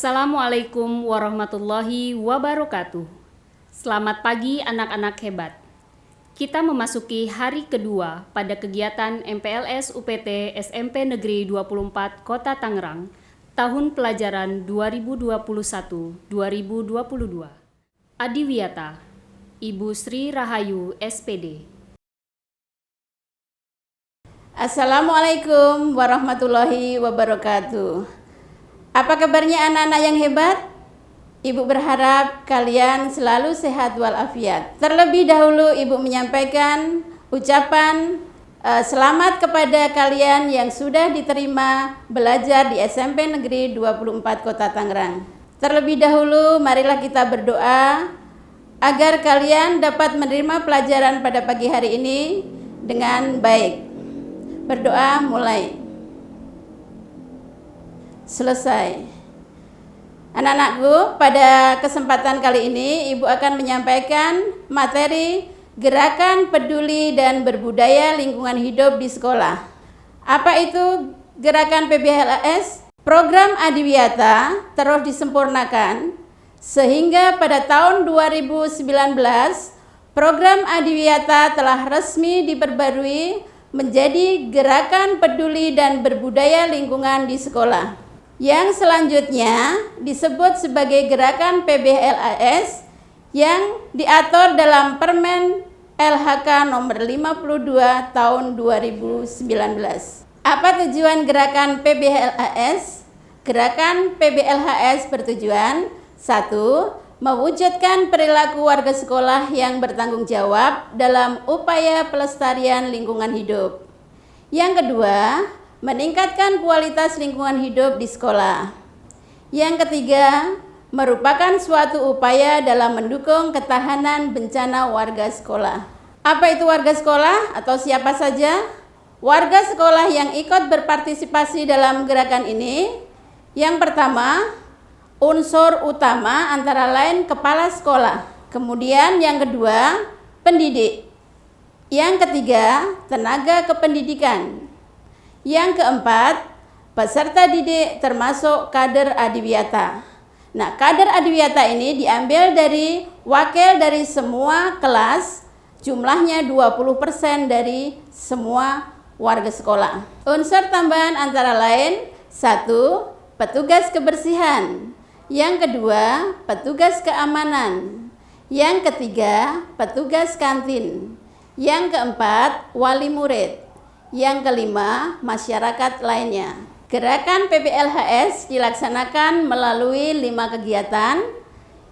Assalamualaikum warahmatullahi wabarakatuh. Selamat pagi anak-anak hebat. Kita memasuki hari kedua pada kegiatan MPLS UPT SMP Negeri 24 Kota Tangerang tahun pelajaran 2021-2022. Adiwiyata, Ibu Sri Rahayu SPD. Assalamualaikum warahmatullahi wabarakatuh. Apa kabarnya anak-anak yang hebat? Ibu berharap kalian selalu sehat walafiat. Terlebih dahulu Ibu menyampaikan ucapan selamat kepada kalian yang sudah diterima belajar di SMP Negeri 24 Kota Tangerang. Terlebih dahulu marilah kita berdoa agar kalian dapat menerima pelajaran pada pagi hari ini dengan baik. Berdoa mulai. Selesai. Anak-anakku, pada kesempatan kali ini Ibu akan menyampaikan materi Gerakan Peduli dan Berbudaya Lingkungan Hidup di Sekolah. Apa itu Gerakan PBLHS? Program Adiwiyata terus disempurnakan sehingga pada tahun 2019 program Adiwiyata telah resmi diperbarui menjadi Gerakan Peduli dan Berbudaya Lingkungan di Sekolah. Yang selanjutnya disebut sebagai Gerakan PBLHS yang diatur dalam Permen LHK nomor 52 tahun 2019. Apa tujuan Gerakan PBLHS? Gerakan PBLHS bertujuan 1. Mewujudkan perilaku warga sekolah yang bertanggung jawab dalam upaya pelestarian lingkungan hidup. Yang kedua, meningkatkan kualitas lingkungan hidup di sekolah. Yang ketiga, merupakan suatu upaya dalam mendukung ketahanan bencana warga sekolah. Apa itu warga sekolah atau siapa saja? Warga sekolah yang ikut berpartisipasi dalam gerakan ini, yang pertama, unsur utama antara lain kepala sekolah. Kemudian yang kedua, pendidik. Yang ketiga, tenaga kependidikan. Yang keempat, peserta didik termasuk kader adiwiyata. Nah, kader adiwiyata ini diambil dari wakil dari semua kelas, jumlahnya 20% dari semua warga sekolah. Unsur tambahan antara lain 1. Petugas kebersihan. Yang kedua, petugas keamanan. Yang ketiga, petugas kantin. Yang keempat, wali murid. Yang kelima, masyarakat lainnya. Gerakan PBLHS dilaksanakan melalui 5 kegiatan.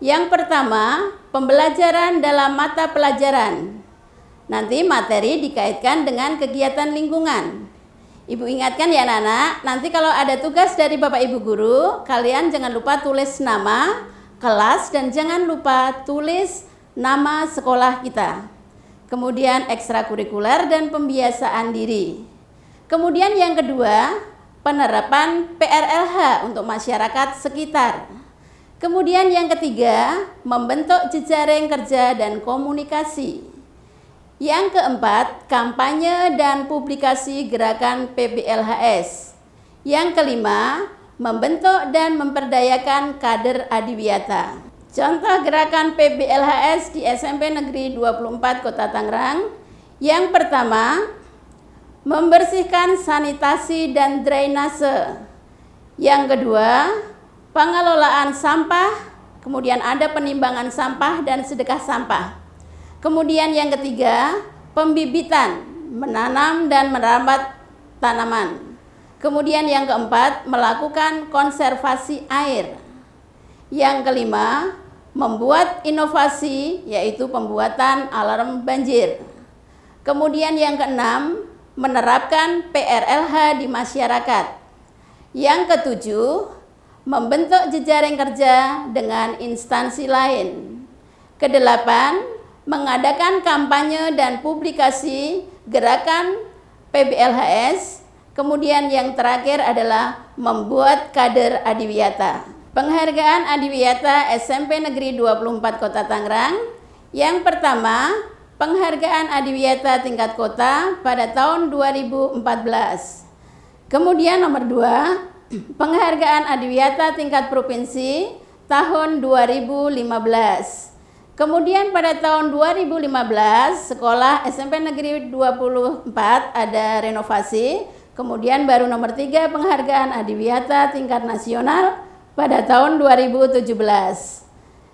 Yang pertama, pembelajaran dalam mata pelajaran. Nanti materi dikaitkan dengan kegiatan lingkungan. Ibu ingatkan ya anak-anak, nanti kalau ada tugas dari Bapak Ibu Guru, kalian jangan lupa tulis nama, kelas, dan jangan lupa tulis nama sekolah kita. Kemudian ekstrakurikuler dan pembiasaan diri. Kemudian yang kedua, penerapan PRLH untuk masyarakat sekitar. Kemudian yang ketiga, membentuk jejaring kerja dan komunikasi. Yang keempat, kampanye dan publikasi gerakan PBLHS. Yang kelima, membentuk dan memperdayakan kader adiwiyata. Contoh gerakan PBLHS di SMP Negeri 24 Kota Tangerang. Yang pertama, membersihkan sanitasi dan drainase. Yang kedua, pengelolaan sampah, kemudian ada penimbangan sampah dan sedekah sampah. Kemudian yang ketiga, pembibitan, menanam dan merawat tanaman. Kemudian yang keempat, melakukan konservasi air. Yang kelima, membuat inovasi, yaitu pembuatan alarm banjir. Kemudian yang keenam, menerapkan PRLH di masyarakat. Yang ketujuh, membentuk jejaring kerja dengan instansi lain. Kedelapan, mengadakan kampanye dan publikasi gerakan PBLHS. Kemudian yang terakhir adalah membuat kader adiwiyata. Penghargaan Adiwiyata SMP Negeri 24 Kota Tangerang. Yang pertama, penghargaan Adiwiyata tingkat kota pada tahun 2014. Kemudian nomor 2, Penghargaan Adiwiyata tingkat provinsi tahun 2015. Kemudian pada tahun 2015 sekolah SMP Negeri 24 ada renovasi. Kemudian baru nomor 3 penghargaan Adiwiyata tingkat nasional pada tahun 2017.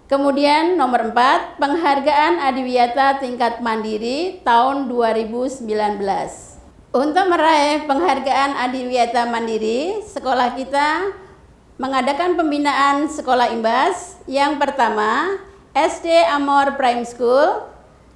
Kemudian nomor 4 penghargaan Adiwiyata tingkat mandiri tahun 2019. Untuk meraih penghargaan Adiwiyata Mandiri, sekolah kita mengadakan pembinaan sekolah imbas. Yang pertama, SD Amor Prime School,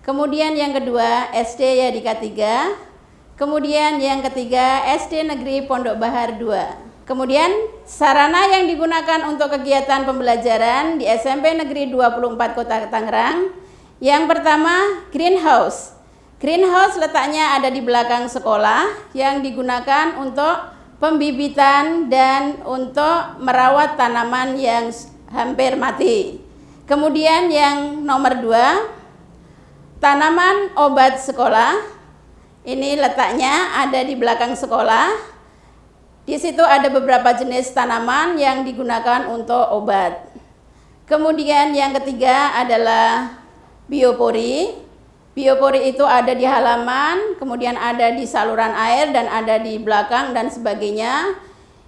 kemudian yang kedua SD Yadika 3, kemudian yang ketiga SD Negeri Pondok Bahar 2. Kemudian sarana yang digunakan untuk kegiatan pembelajaran di SMP Negeri 24 Kota Tangerang, yang pertama greenhouse. Greenhouse letaknya ada di belakang sekolah yang digunakan untuk pembibitan dan untuk merawat tanaman yang hampir mati. Kemudian yang nomor 2, tanaman obat sekolah. Ini letaknya ada di belakang sekolah. Di situ ada beberapa jenis tanaman yang digunakan untuk obat. Kemudian yang ketiga adalah biopori. Biopori itu ada di halaman, kemudian ada di saluran air dan ada di belakang dan sebagainya.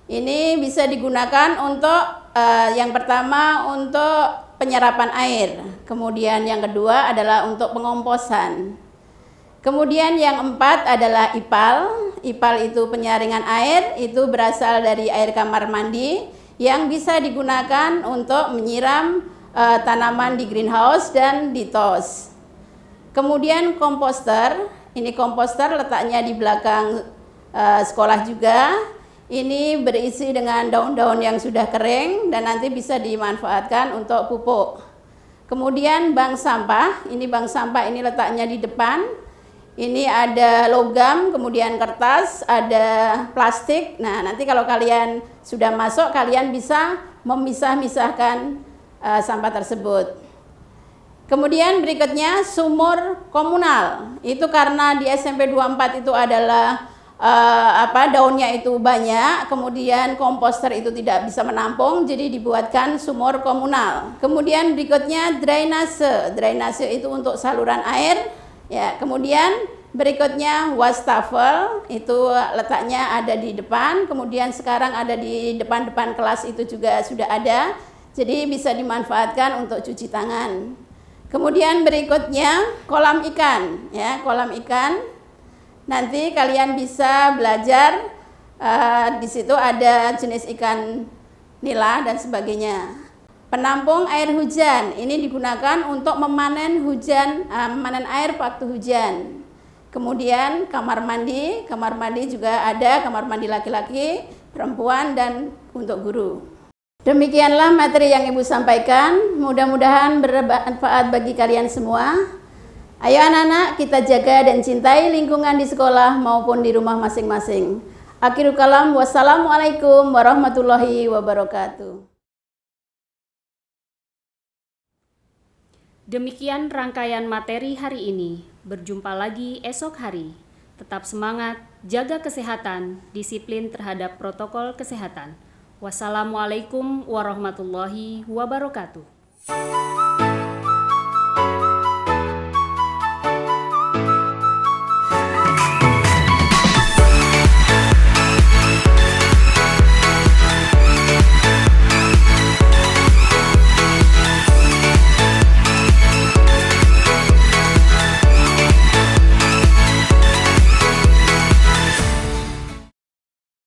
Ini bisa digunakan untuk yang pertama untuk penyerapan air. Kemudian yang kedua adalah untuk pengomposan. Kemudian yang 4 adalah IPAL. IPAL itu penyaringan air, itu berasal dari air kamar mandi yang bisa digunakan untuk menyiram tanaman di greenhouse dan di tos. Kemudian komposter, ini komposter letaknya di belakang sekolah juga. Ini berisi dengan daun-daun yang sudah kering dan nanti bisa dimanfaatkan untuk pupuk. Kemudian bank sampah, ini bank sampah ini letaknya di depan. Ini ada logam, kemudian kertas, ada plastik. Nah, nanti kalau kalian sudah masuk, kalian bisa memisah-misahkan sampah tersebut. Kemudian berikutnya sumur komunal. Itu karena di SMP 24 itu adalah daunnya itu banyak, kemudian komposter itu tidak bisa menampung, jadi dibuatkan sumur komunal. Kemudian berikutnya drainase. Drainase itu untuk saluran air. Ya, kemudian berikutnya wastafel, itu letaknya ada di depan, kemudian sekarang ada di depan-depan kelas itu juga sudah ada. Jadi bisa dimanfaatkan untuk cuci tangan. Kemudian berikutnya kolam ikan, ya, kolam ikan. Nanti kalian bisa belajar di situ ada jenis ikan nila dan sebagainya. Penampung air hujan, ini digunakan untuk memanen memanen air waktu hujan. Kemudian kamar mandi juga ada, kamar mandi laki-laki, perempuan dan untuk guru. Demikianlah materi yang Ibu sampaikan, mudah-mudahan bermanfaat bagi kalian semua. Ayo anak-anak, kita jaga dan cintai lingkungan di sekolah maupun di rumah masing-masing. Akhirul kalam, wassalamualaikum warahmatullahi wabarakatuh. Demikian rangkaian materi hari ini. Berjumpa lagi esok hari. Tetap semangat, jaga kesehatan, disiplin terhadap protokol kesehatan. Wassalamualaikum warahmatullahi wabarakatuh.